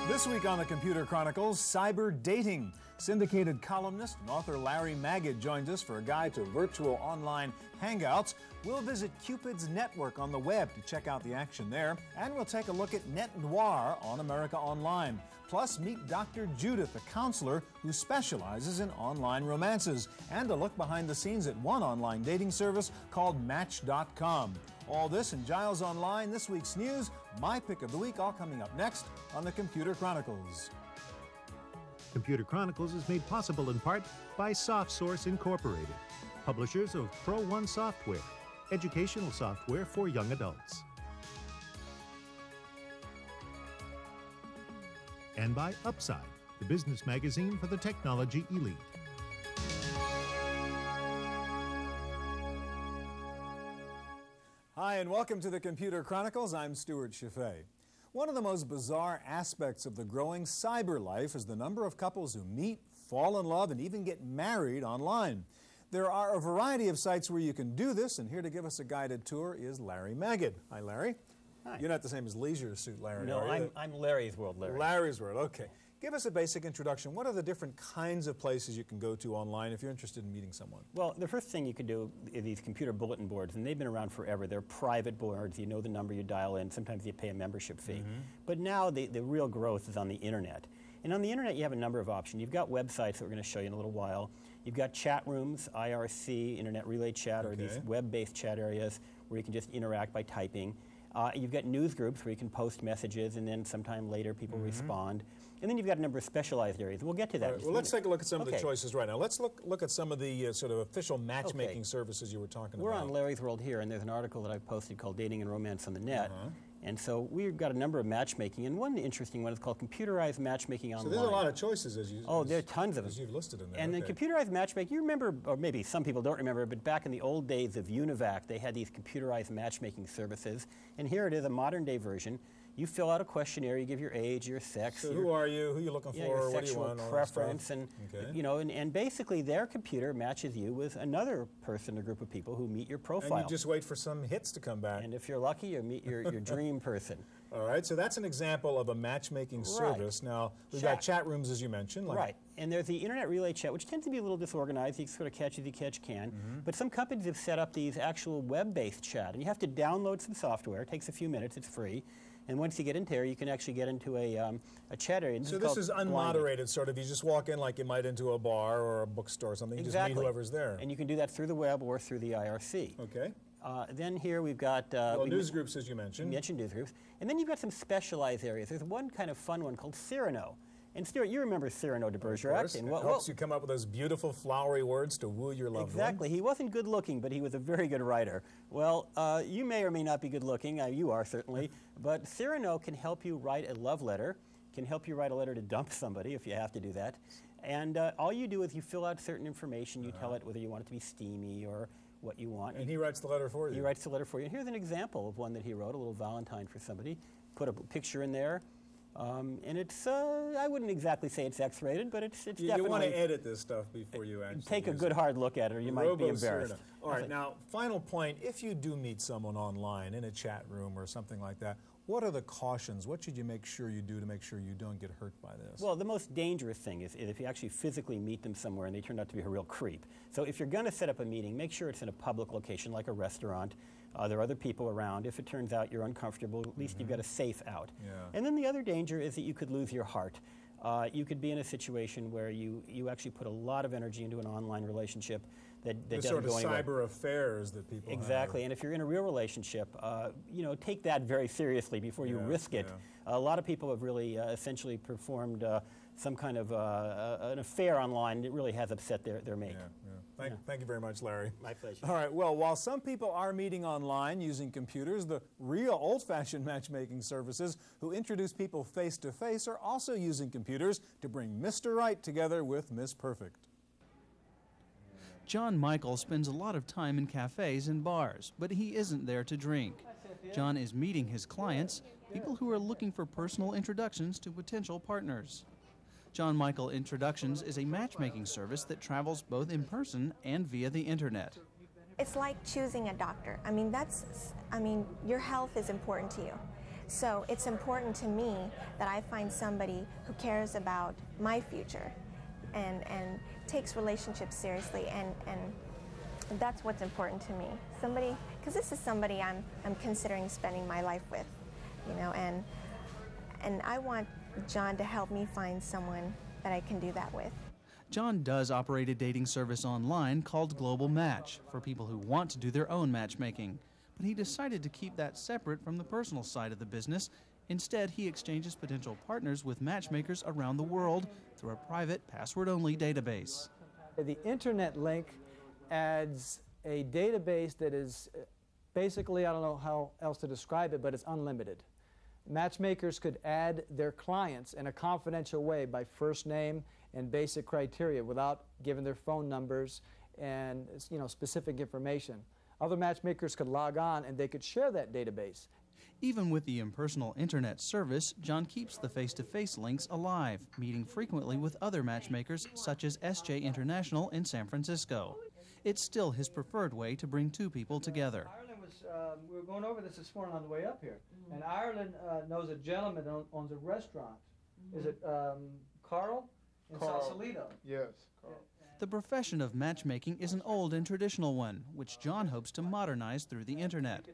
This week on the Computer Chronicles, cyber dating. Syndicated columnist and author Larry Magid joins us for a guide to virtual online hangouts. We'll visit Cupid's network on the web to check out the action there. And we'll take a look at Noir on America Online. Plus, meet Dr. Judith, a counselor who specializes in online romances. And a look behind the scenes at one online dating service called Matchcom. All this and Giles Online, this week's news, my pick of the week, all coming up next on the Computer Chronicles. Computer Chronicles is made possible in part by SoftSource Incorporated, publishers of Pro One software, educational software for young adults. And by Upside, the business magazine for the technology elite. Hi, and welcome to the Computer Chronicles. I'm Stuart Chaffee. One of the most bizarre aspects of the growing cyber life is the number of couples who meet, fall in love, and even get married online. There are a variety of sites where you can do this, and here to give us a guided tour is Larry Magid. Hi, Larry. Hi. You're not the same as Leisure Suit Larry, No, are you? I'm Larry's World, Larry. Larry's World, okay. Give us a basic introduction. What are the different kinds of places you can go to online if you're interested in meeting someone? Well, the first thing you could do is these computer bulletin boards, and they've been around forever. They're private boards. You know the number you dial in. Sometimes you pay a membership fee. But now the real growth is on the internet. And on the internet, you have a number of options. You've got websites that we're going to show you in a little while. You've got chat rooms, IRC, Internet Relay Chat, or these web-based chat areas where you can just interact by typing. You've got news groups where you can post messages, and then sometime later people respond. And then you've got a number of specialized areas. We'll get to that. Right, well, let's take a look at some of the choices right now. Let's look at some of the sort of official matchmaking services you were talking about. We're on Larry's World here, and there's an article that I've posted called Dating and Romance on the Net. And so we've got a number of matchmaking, and one interesting one is called computerized matchmaking online. So there's a lot of choices as you there are tons of them. As you've listed in there. And then computerized matchmaking, you remember, or maybe some people don't remember, but back in the old days of Univac, they had these computerized matchmaking services. And here it is, a modern day version. You fill out a questionnaire, you give your age, your sex. So who are you, who are you looking for, your what do you want, sexual preference, and you know, and basically their computer matches you with another person or group of people who meet your profile. And you just wait for some hits to come back. And if you're lucky, you meet your dream person. All right, so that's an example of a matchmaking service. Now, we've got chat rooms, as you mentioned. Right, and there's the Internet Relay Chat, which tends to be a little disorganized. You sort of catch as you catch can. But some companies have set up these actual web-based chat, and you have to download some software. It takes a few minutes. It's free. And once you get into there, you can actually get into a chat area. So this is unmoderated, sort of. You just walk in like you might into a bar or a bookstore or something. You just meet whoever's there. And you can do that through the web or through the IRC. Okay. Then here we've got... news groups, as you mentioned. You mentioned news groups. And then you've got some specialized areas. There's one kind of fun one called Cyrano. And Stuart, you remember Cyrano de Bergerac. And it helps you come up with those beautiful, flowery words to woo your loved one. Exactly. He wasn't good looking, but he was a very good writer. Well, you may or may not be good looking. You are, certainly. But Cyrano can help you write a love letter, can help you write a letter to dump somebody if you have to do that. And all you do is you fill out certain information. You tell it whether you want it to be steamy or what you want. And he writes the letter for you. He writes the letter for you. And here's an example of one that he wrote, a little Valentine for somebody. Put a picture in there. And it's, I wouldn't exactly say it's X-rated, but it's definitely... You want to edit this stuff before you actually take a good hard look at it, or you might be embarrassed. All right, now, final point. If you do meet someone online in a chat room or something like that, what are the cautions? What should you make sure you do to make sure you don't get hurt by this? Well, the most dangerous thing is if you actually physically meet them somewhere and they turn out to be a real creep. So if you're going to set up a meeting, make sure it's in a public location like a restaurant. There are other people around. If it turns out you're uncomfortable, at least you've got a safe out. And then the other danger is that you could lose your heart. You could be in a situation where you actually put a lot of energy into an online relationship that doesn't go anywhere. Sort of cyber affairs that people have. And if you're in a real relationship, you know, take that very seriously before you risk it. A lot of people have really essentially performed some kind of an affair online that really has upset their mate. Thank you very much, Larry. My pleasure. All right, well, while some people are meeting online using computers, the real old-fashioned matchmaking services who introduce people face-to-face are also using computers to bring Mr. Right together with Miss Perfect. John Michael spends a lot of time in cafes and bars, but he isn't there to drink. John is meeting his clients, people who are looking for personal introductions to potential partners. John Michael Introductions is a matchmaking service that travels both in person and via the internet. It's like choosing a doctor. I mean, your health is important to you. So it's important to me that I find somebody who cares about my future and takes relationships seriously, and that's what's important to me. Somebody, because this is somebody I'm considering spending my life with, you know, and I want John to help me find someone that I can do that with. John does operate a dating service online called Global Match for people who want to do their own matchmaking. But he decided to keep that separate from the personal side of the business. Instead, he exchanges potential partners with matchmakers around the world through a private, password-only database. The internet link adds a database that is basically, I don't know how else to describe it, but it's unlimited. Matchmakers could add their clients in a confidential way by first name and basic criteria without giving their phone numbers and, you know, specific information. Other matchmakers could log on and they could share that database. Even with the impersonal internet service, John keeps the face-to-face links alive, meeting frequently with other matchmakers such as SJ International in San Francisco. It's still his preferred way to bring two people together. Ireland was, we were going over this morning on the way up here, and Ireland knows a gentleman that owns a restaurant. Is it Carl? In Sausalito. Yes, Carl. The profession of matchmaking is an old and traditional one, which John hopes to modernize through the internet.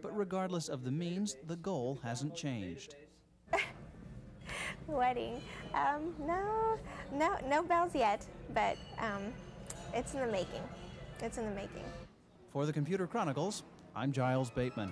But regardless of the means, the goal hasn't changed. Wedding? No bells yet, but it's in the making. It's in the making. For the Computer Chronicles, I'm Giles Bateman.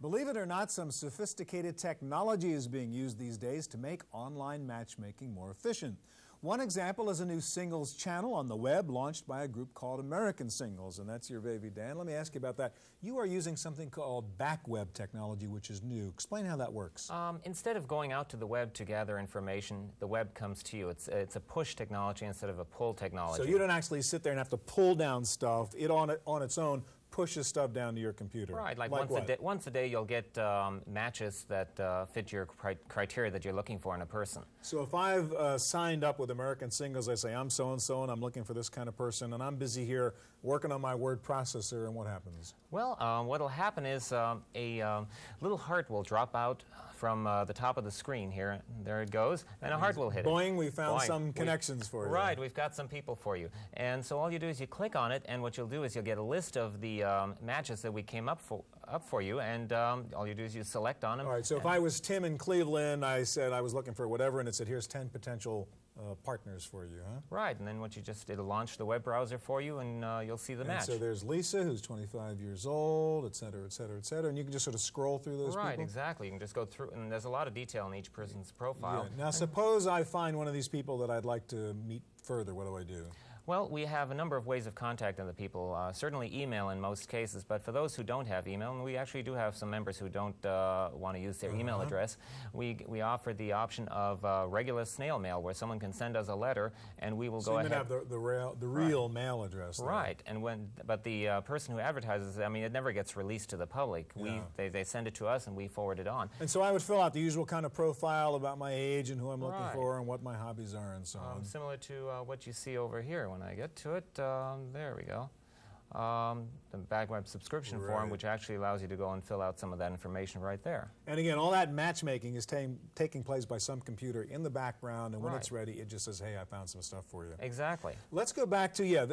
Believe it or not, some sophisticated technology is being used these days to make online matchmaking more efficient. One example is a new singles channel on the web launched by a group called American Singles, and that's your baby, Dan. Let me ask you about that. You are using something called back web technology, which is new. Explain how that works. Instead of going out to the web to gather information, the web comes to you. It's a push technology instead of a pull technology. So you don't actually sit there and have to pull down stuff. It on its own pushes stuff down to your computer. Right, like once a day you'll get matches that fit your criteria that you're looking for in a person. So if I've signed up with American Singles, I say I'm so-and-so and I'm looking for this kind of person, and I'm busy here working on my word processor, and what happens? Well, what'll happen is a little heart will drop out from the top of the screen here. There it goes, and a heart will hit it. Boing, we found some connections for you. Right, we've got some people for you. And so all you do is you click on it, and what you'll do is you'll get a list of the matches that we came up for you, and all you do is you select on them. All right, so if I was Tim in Cleveland, I said I was looking for whatever, and it said here's 10 potential partners for you, huh? Right, and then what it'll launch the web browser for you, and you'll see the match. So there's Lisa, who's 25 years old, et cetera, et cetera, et cetera, and you can just sort of scroll through those people? Right, exactly. You can just go through, and there's a lot of detail in each person's profile. Yeah. Now, suppose I find one of these people that I'd like to meet further. What do I do? Well, we have a number of ways of contacting the people, certainly email in most cases, but for those who don't have email, and we actually do have some members who don't want to use their email address, we offer the option of regular snail mail, where someone can send us a letter, and we will go ahead. So you have the real mail address. Though. Right, and but the person who advertises, I mean, it never gets released to the public. Yeah. They send it to us, and we forward it on. And so I would fill out the usual kind of profile about my age and who I'm looking for and what my hobbies are and so on. Similar to what you see over here. When I get to it, there we go. The back web subscription form, which actually allows you to go and fill out some of that information right there. And again, all that matchmaking is taking place by some computer in the background, and when it's ready, it just says, hey, I found some stuff for you. Exactly. Let's go back to, your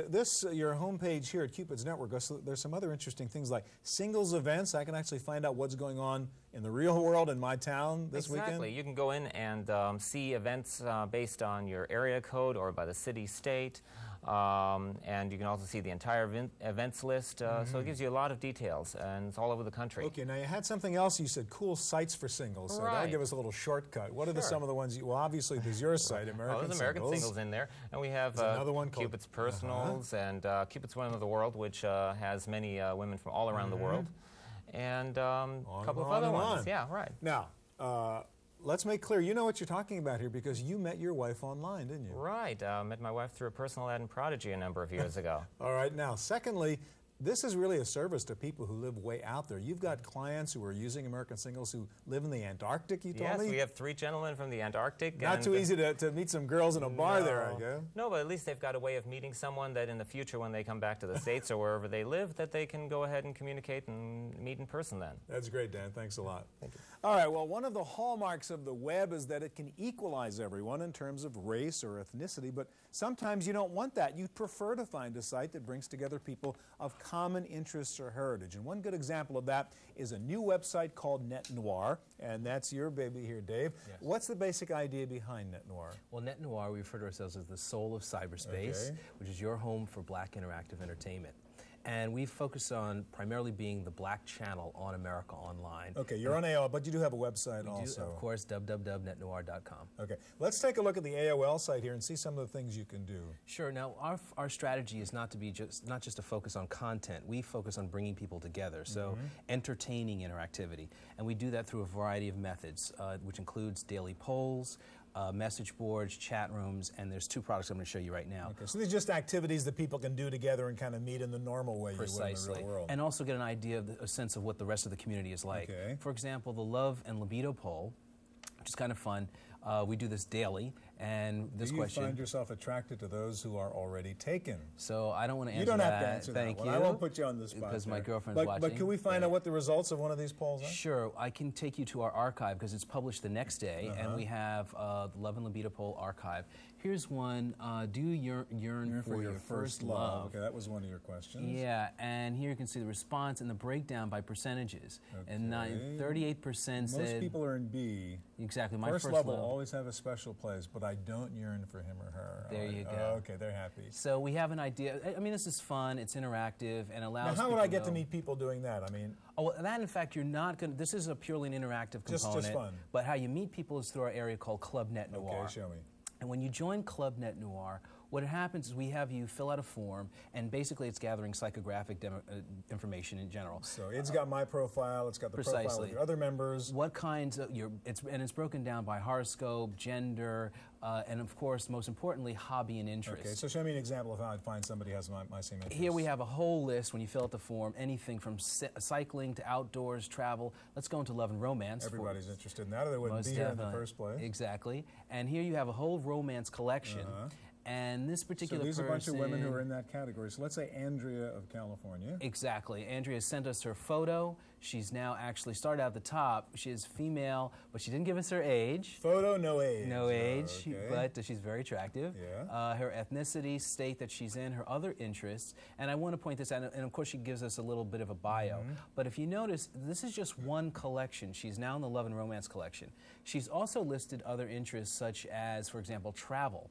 homepage here at Cupid's Network. There's some other interesting things like singles events. I can actually find out what's going on in the real world in my town this weekend. Exactly. You can go in and see events based on your area code or by the city, state. And you can also see the entire events list, so it gives you a lot of details, and it's all over the country. Okay, now you had something else. You said cool sites for singles, so that'll give us a little shortcut. What are some of the ones well, obviously there's your site, American there's American Singles in there, and we have another one called Cupid's Personals and Cupid's Women of the World, which has many women from all around the world, and a couple of other ones. Yeah, right. Now, let's make clear, you know what you're talking about here because you met your wife online, didn't you? Right. Met my wife through a personal ad in Prodigy a number of years ago. All right. Now, secondly, this is really a service to people who live way out there. You've got clients who are using American Singles who live in the Antarctic, you told me? Yes, we have 3 gentlemen from the Antarctic. Not too easy to meet some girls in a bar there, I guess. No, but at least they've got a way of meeting someone that in the future when they come back to the States or wherever they live, that they can go ahead and communicate and meet in person then. That's great, Dan. Thanks a lot. Thank you. All right, well, one of the hallmarks of the web is that it can equalize everyone in terms of race or ethnicity, but sometimes you don't want that. You prefer to find a site that brings together people of common interests or heritage. And one good example of that is a new website called Noir, and that's your baby here, Dave. Yes. What's the basic idea behind Noir? Well, Noir, we refer to ourselves as the soul of cyberspace, which is your home for Black interactive entertainment. And we focus on primarily being the Black channel on America Online. Okay, you're on AOL, but you do have a website also. Of course, www.netnoir.com. Okay, let's take a look at the AOL site here and see some of the things you can do. Sure. Now, our strategy is not just to focus on content. We focus on bringing people together, so entertaining interactivity. And we do that through a variety of methods, which includes daily polls, message boards, chat rooms, and there's 2 products I'm going to show you right now. Okay, so these are just activities that people can do together and kind of meet in the normal way you would in the real world. And also get an idea, a sense of what the rest of the community is like. Okay. For example, the love and libido poll, which is kind of fun. We do this daily, and this question... Do you find yourself attracted to those who are already taken? So I don't want to answer that. You don't have to answer Thank that you. one. I won't put you on the spot because there. my girlfriend's watching. But can we find out what the results of one of these polls are? Sure. I can take you to our archive because it's published the next day, and we have the Love and Libido poll archive. Here's one. Do you yearn for your first love? Okay, that was one of your questions. Yeah, and here you can see the response and the breakdown by percentages. Okay. And 38% said... Most people are in B. Exactly. My first love will always have a special place, but I don't yearn for him or her. There you go. Oh, okay, they're happy. So we have an idea. I mean, this is fun. It's interactive and allows. Now, how would I get to meet people doing that? I mean. Oh, well, that in fact you're not going. This is a purely an interactive component. Just fun. But how you meet people is through our area called Club Net Noir. Okay, show me. And when you join Club Net Noir, what happens is we have you fill out a form, and basically it's gathering psychographic information in general. So it's got my profile, it's got the profile of your other members. What kinds of it's broken down by horoscope, gender, and of course, most importantly, hobby and interest. Okay, so show me an example of how I'd find somebody who has my same interest. Here we have a whole list when you fill out the form, anything from cycling to outdoors, travel. Let's go into love and romance. Everybody's interested in that, or they wouldn't be here in the first place. Exactly. And here you have a whole romance collection. And this particular person... So these are a bunch of women who are in that category. So let's say Andrea of California. Exactly. Andrea sent us her photo. She's now actually started at the top. She is female, but she didn't give us her age. Photo, no age. No age, okay. but she's very attractive. Yeah. Her ethnicity, state that she's in, her other interests. And I want to point this out, and of course she gives us a little bit of a bio. But if you notice, this is just one collection. She's now in the Love and Romance collection. She's also listed other interests such as, for example, travel.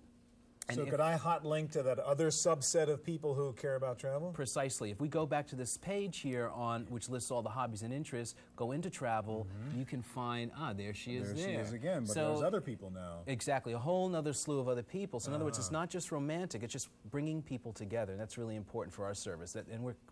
So could I hot link to that other subset of people who care about travel? Precisely. If we go back to this page here which lists all the hobbies and interests, go into travel, you can find, there she is there. There she is again, but there's other people now. Exactly, a whole other slew of other people. So in other words, it's not just romantic, it's just bringing people together. And that's really important for our service,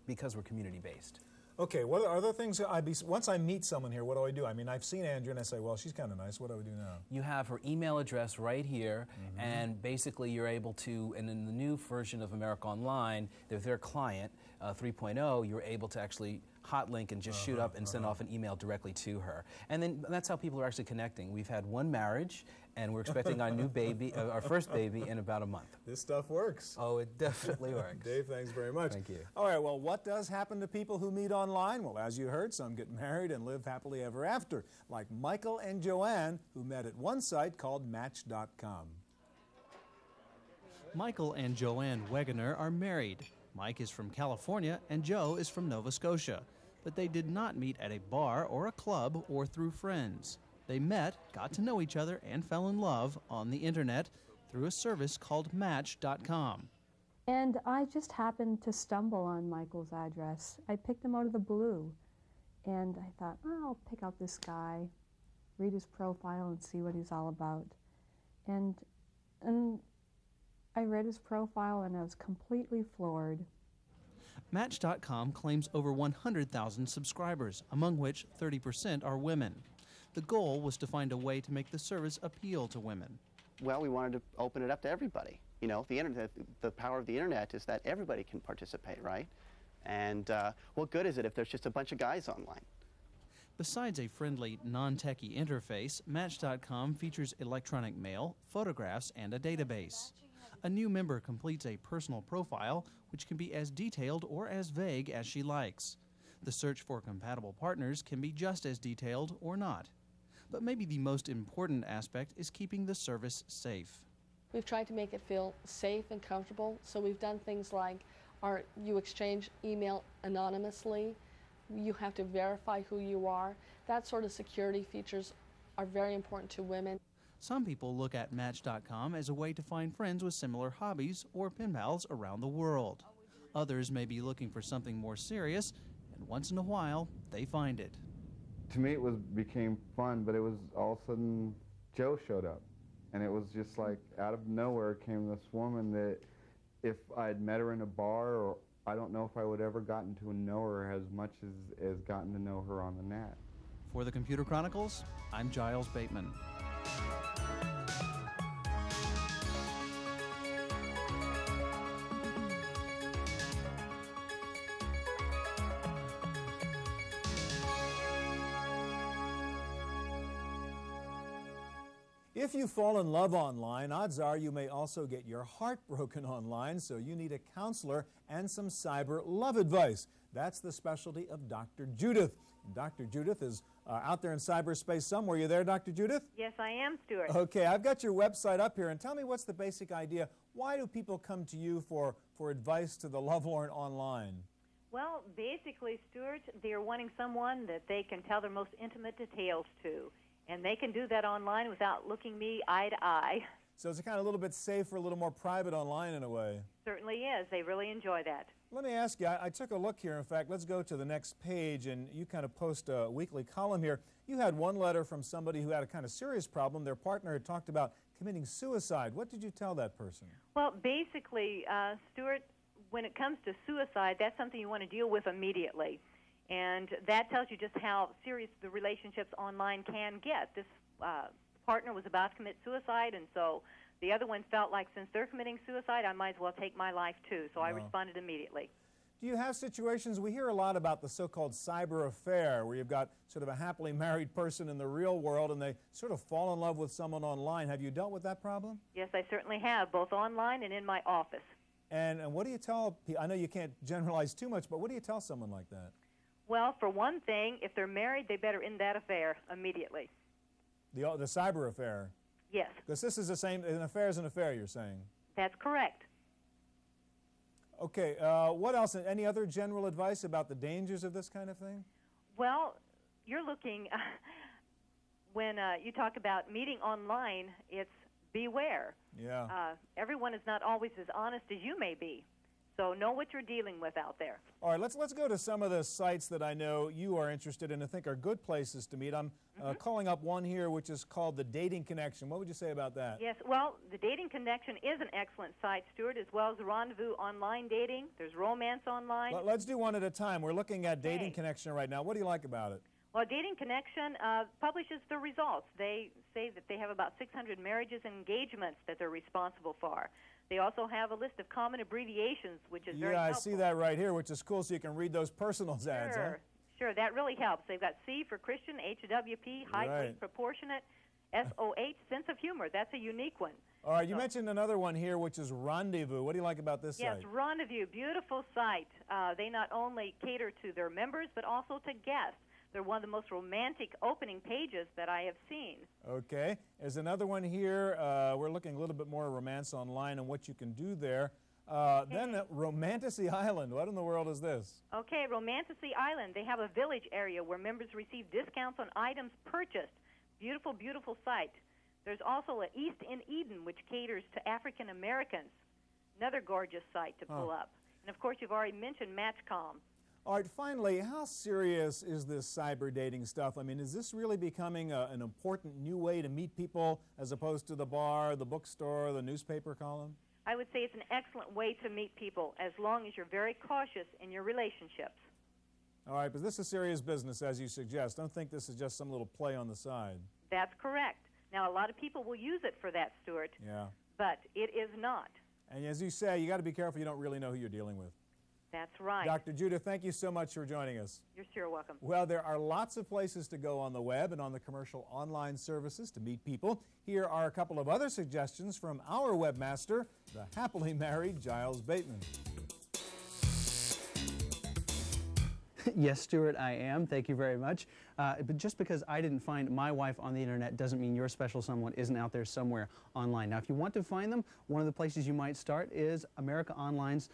because we're community-based. Okay, what are other things once I meet someone here, what do I do? I mean, I've seen Andrea and I say, well, she's kind of nice. What do I do now? You have her email address right here, and basically you're able to, and in the new version of America Online, their client, 3.0, you're able to actually hot link and just shoot up and send off an email directly to her. And then that's how people are actually connecting. We've had one marriage, and we're expecting our new baby, our first baby, in about a month. This stuff works. Oh, it definitely works. Dave, thanks very much. Thank you. All right, well, what does happen to people who meet online? Well, as you heard, some get married and live happily ever after, like Michael and Joanne, who met at one site called Match.com. Michael and Joanne Wegener are married. Mike is from California and Joe is from Nova Scotia. But they did not meet at a bar or a club or through friends. They met, got to know each other, and fell in love on the internet through a service called Match.com. And I just happened to stumble on Michael's address. I picked him out of the blue. And I thought, I'll pick out this guy, read his profile, and see what he's all about. And I read his profile, and I was completely floored. Match.com claims over 100,000 subscribers, among which 30% are women. The goal was to find a way to make the service appeal to women. Well, we wanted to open it up to everybody. You know, the internet, the power of the internet is that everybody can participate, right? And what good is it if there's just a bunch of guys online? Besides a friendly, non-techie interface, Match.com features electronic mail, photographs, and a database. A new member completes a personal profile, which can be as detailed or as vague as she likes. The search for compatible partners can be just as detailed or not. But maybe the most important aspect is keeping the service safe. We've tried to make it feel safe and comfortable, so we've done things like you exchange email anonymously. You have to verify who you are. That sort of security features are very important to women. Some people look at Match.com as a way to find friends with similar hobbies or pen pals around the world. Others may be looking for something more serious, and once in a while, they find it. To me, it became fun, but it was all of a sudden Joe showed up. And it was just like out of nowhere came this woman that if I had met her in a bar, or I don't know if I would ever gotten to know her as much as gotten to know her on the net. For the Computer Chronicles, I'm Giles Bateman. If you fall in love online, odds are you may also get your heart broken online, so you need a counselor and some cyber love advice. That's the specialty of Dr. Judith. And Dr. Judith is out there in cyberspace somewhere. You there, Dr. Judith? Yes, I am, Stuart. Okay, I've got your website up here, and tell me what's the basic idea. Why do people come to you for advice to the lovelorn online? Well, basically, Stuart, they're wanting someone that they can tell their most intimate details to. And they can do that online without looking me eye to eye. So it's kind of a little bit safer, a little more private online in a way. Certainly is. They really enjoy that. Let me ask you, I took a look here. In fact, let's go to the next page, and you kind of post a weekly column here. You had one letter from somebody who had a kind of serious problem. Their partner had talked about committing suicide. What did you tell that person? Well, basically, Stuart, when it comes to suicide, that's something you want to deal with immediately. And that tells you just how serious the relationships online can get. This partner was about to commit suicide, and so the other one felt like since they're committing suicide, I might as well take my life too. So I responded immediately. Do you have situations, we hear a lot about the so-called cyber affair, where you've got sort of a happily married person in the real world and they sort of fall in love with someone online. Have you dealt with that problem? Yes, I certainly have, both online and in my office. And what do you tell people? I know you can't generalize too much, but what do you tell someone like that? Well, for one thing, if they're married, they better end that affair immediately. The cyber affair? Yes. Because this is the same, an affair is an affair, you're saying? That's correct. Okay, what else? Any other general advice about the dangers of this kind of thing? Well, you're looking, when you talk about meeting online, it's beware. Yeah. Everyone is not always as honest as you may be. So know what you're dealing with out there. All right, let's go to some of the sites that I know you are interested in and think are good places to meet. I'm calling up one here which is called The Dating Connection. What would you say about that? Yes, well, The Dating Connection is an excellent site, Stuart, as well as Rendezvous Online Dating. There's Romance Online. Let's do one at a time. We're looking at Dating Connection right now. What do you like about it? Well, Dating Connection publishes the results. They say that they have about 600 marriages and engagements that they're responsible for. They also have a list of common abbreviations, which is very helpful. Yeah, I see that right here, which is cool, so you can read those personals ads. Sure, that really helps. They've got C for Christian, HWP, height, weight, proportionate, SOH, sense of humor. That's a unique one. All right, you mentioned another one here, which is Rendezvous. What do you like about this site? Yes, Rendezvous, beautiful site. They not only cater to their members, but also to guests. They're one of the most romantic opening pages that I have seen. Okay. There's another one here. We're looking a little bit more romance online and what you can do there. Then Romantasy Island. What in the world is this? Okay, Romantasy Island. They have a village area where members receive discounts on items purchased. Beautiful, beautiful site. There's also an East in Eden, which caters to African Americans. Another gorgeous site to pull up. And, of course, you've already mentioned Matchcom. All right, finally, how serious is this cyber dating stuff? I mean, is this really becoming an important new way to meet people as opposed to the bar, the bookstore, the newspaper column? I would say it's an excellent way to meet people as long as you're very cautious in your relationships. All right, but this is serious business, as you suggest. Don't think this is just some little play on the side. That's correct. Now, a lot of people will use it for that, Stuart. Yeah. But it is not. And as you say, you got to be careful you don't really know who you're dealing with. That's right. Dr. Judith, thank you so much for joining us. You're sure welcome. Well, there are lots of places to go on the web and on the commercial online services to meet people. Here are a couple of other suggestions from our webmaster, the happily married Giles Bateman. Yes, Stuart, I am. Thank you very much. But just because I didn't find my wife on the internet doesn't mean your special someone isn't out there somewhere online. Now, if you want to find them, one of the places you might start is America Online's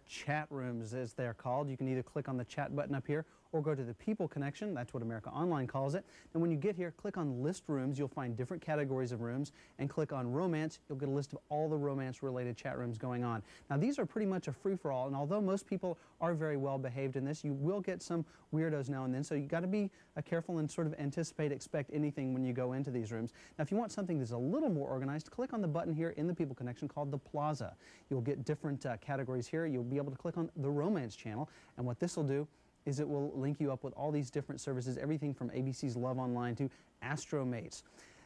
chat rooms, as they're called. You can either click on the chat button up here or go to the People Connection. That's what America Online calls it. And when you get here, click on List Rooms. You'll find different categories of rooms. And click on Romance. You'll get a list of all the romance-related chat rooms going on. Now, these are pretty much a free-for-all. And although most people are very well behaved in this, you will get some weirdos now and then. So you've got to be careful and sort of expect anything when you go into these rooms. Now, if you want something that's a little more organized, click on the button here in the People Connection called the Plaza. You'll get different categories here. You'll be able to click on the Romance channel. And what this will do is it will link you up with all these different services, everything from ABC's Love Online to AstroMates.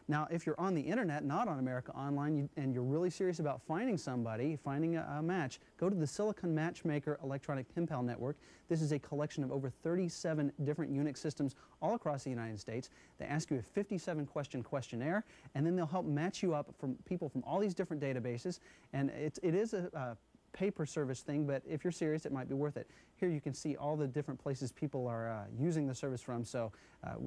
Now, if you're on the internet, not on America Online, and you're really serious about finding somebody, finding a match, go to the Silicon Matchmaker Electronic Pen Pal Network. This is a collection of over 37 different Unix systems all across the United States. They ask you a 57-question questionnaire, and then they'll help match you up from people from all these different databases. And it is a pay-per-service thing, but if you're serious, it might be worth it. Here you can see all the different places people are using the service from, so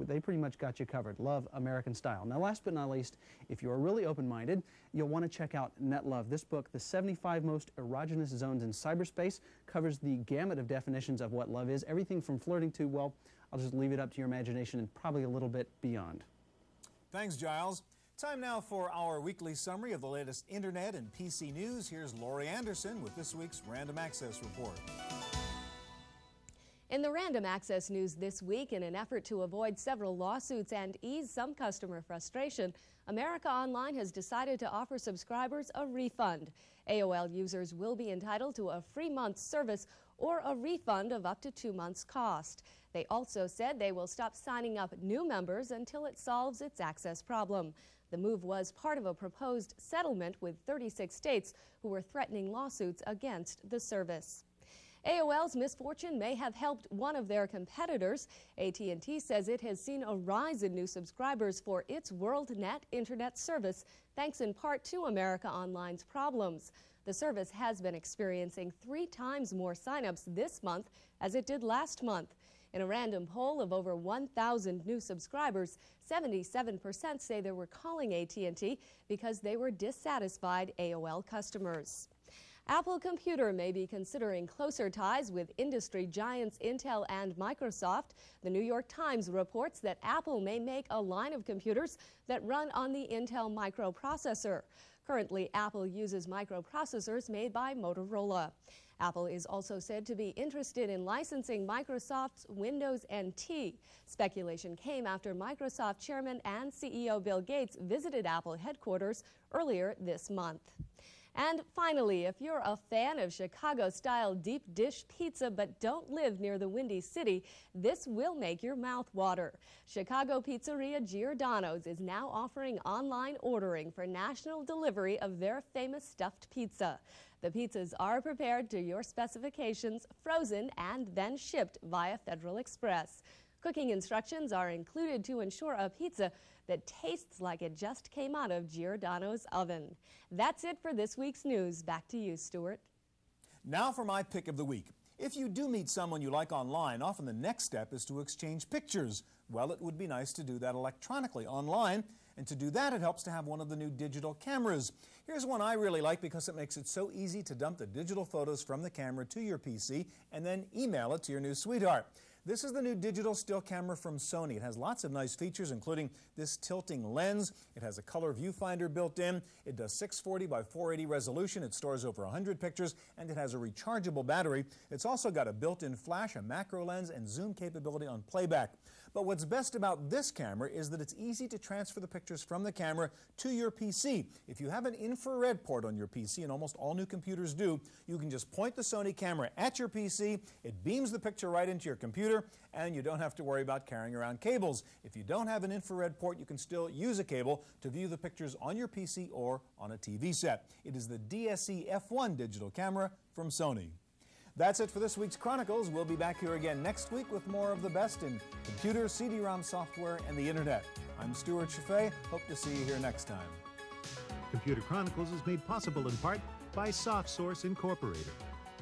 they pretty much got you covered. Love American Style. Now, last but not least, if you're really open-minded, you'll want to check out NetLove. This book, The 75 Most Erogenous Zones in Cyberspace, covers the gamut of definitions of what love is, everything from flirting to, well, I'll just leave it up to your imagination and probably a little bit beyond. Thanks, Giles. Time now for our weekly summary of the latest Internet and PC news. Here's Lori Anderson with this week's Random Access Report. In the Random Access news this week, in an effort to avoid several lawsuits and ease some customer frustration, America Online has decided to offer subscribers a refund. AOL users will be entitled to a free month's service or a refund of up to 2 months' cost. They also said they will stop signing up new members until it solves its access problem. The move was part of a proposed settlement with 36 states who were threatening lawsuits against the service. AOL's misfortune may have helped one of their competitors. AT&T says it has seen a rise in new subscribers for its WorldNet internet service, thanks in part to America Online's problems. The service has been experiencing 3 times more signups this month as it did last month. In a random poll of over 1,000 new subscribers, 77% say they were calling AT&T because they were dissatisfied AOL customers. Apple Computer may be considering closer ties with industry giants Intel and Microsoft. The New York Times reports that Apple may make a line of computers that run on the Intel microprocessor. Currently, Apple uses microprocessors made by Motorola. Apple is also said to be interested in licensing Microsoft's Windows NT. Speculation came after Microsoft Chairman and CEO Bill Gates visited Apple headquarters earlier this month. And finally, if you're a fan of Chicago-style deep dish pizza but don't live near the Windy City, this will make your mouth water. Chicago pizzeria Giordano's is now offering online ordering for national delivery of their famous stuffed pizza. The pizzas are prepared to your specifications, frozen, and then shipped via Federal Express. Cooking instructions are included to ensure a pizza that tastes like it just came out of Giordano's oven. That's it for this week's news. Back to you, Stuart. Now for my pick of the week. If you do meet someone you like online, often the next step is to exchange pictures. Well, it would be nice to do that electronically online. And to do that, it helps to have one of the new digital cameras. Here's one I really like because it makes it so easy to dump the digital photos from the camera to your PC and then email it to your new sweetheart. This is the new digital still camera from Sony. It has lots of nice features, including this tilting lens. It has a color viewfinder built in. It does 640 by 480 resolution. It stores over 100 pictures, and it has a rechargeable battery. It's also got a built-in flash, a macro lens, and zoom capability on playback. But what's best about this camera is that it's easy to transfer the pictures from the camera to your PC. If you have an infrared port on your PC, and almost all new computers do, you can just point the Sony camera at your PC, it beams the picture right into your computer, and you don't have to worry about carrying around cables. If you don't have an infrared port, you can still use a cable to view the pictures on your PC or on a TV set. It is the DSE F1 digital camera from Sony. That's it for this week's Chronicles. We'll be back here again next week with more of the best in computers, CD-ROM software, and the Internet. I'm Stuart Chaffee. Hope to see you here next time. Computer Chronicles is made possible in part by SoftSource Incorporated,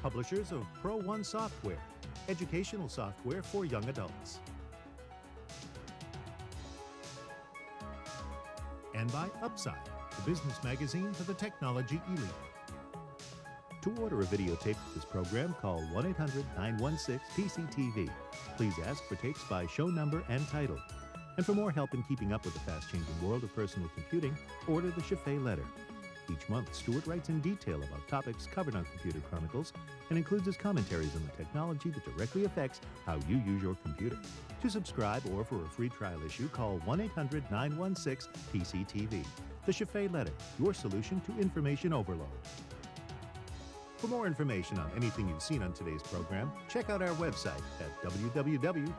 publishers of Pro One software, educational software for young adults. And by Upside, the business magazine for the technology elite. To order a videotape of this program, call 1-800-916-PCTV. Please ask for tapes by show number and title. And for more help in keeping up with the fast-changing world of personal computing, order the Chaffee Letter. Each month, Stuart writes in detail about topics covered on Computer Chronicles and includes his commentaries on the technology that directly affects how you use your computer. To subscribe or for a free trial issue, call 1-800-916-PCTV. The Chaffee Letter, your solution to information overload. For more information on anything you've seen on today's program, check out our website at www.pctv.com.